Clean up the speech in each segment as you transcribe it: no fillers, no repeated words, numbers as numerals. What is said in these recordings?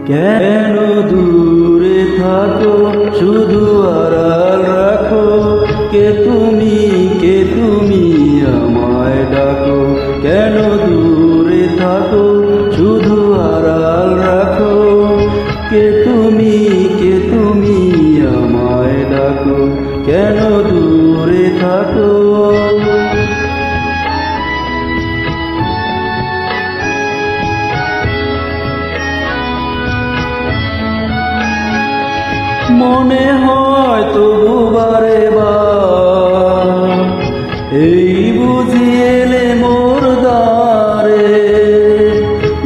কেন দূরে থাকো শুধু আড়াল রাখো, কে তুমি আমায় ডাকো। কেন দূরে থাকো শুধু আড়াল রাখো, কে তুমি আমায় ডাকো। কেন দূরে থাকো। মনে হয় তবু বারে বার, এই বুঝি এলে মোর দ্বারে।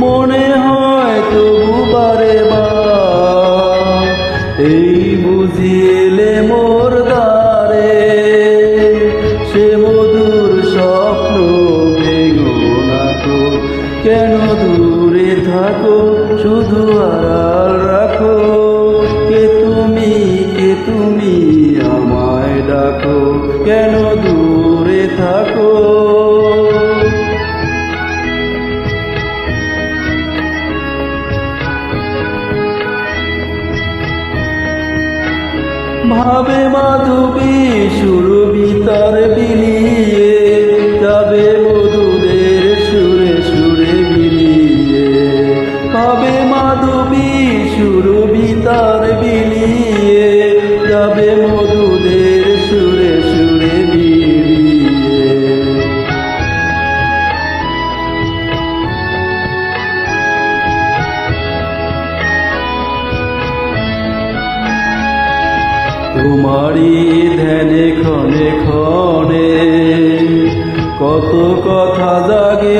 মনে হয় তবু বারে বার, এই বুঝি এলে মোর দ্বারে। সে মধুর স্বপ্ন ভেঙো না তো, কেন দূরে থাকো শুধু আড়াল রাখো, কে তুমি আমায় ডাকো। কেন দূরে থাকো। ভাবে মাধবী সুরভিতার বিলিয়ে, যাবে মধুদের সুরে সুরে বিলিয়ে। ভাবে মাধবী সুরভিতার বিলিয়ে, যাবে মধুদের সুরে সুরে বিলিয়ে। তোমারই ধ্যানে ক্ষণে ক্ষণে কত কথা জাগে।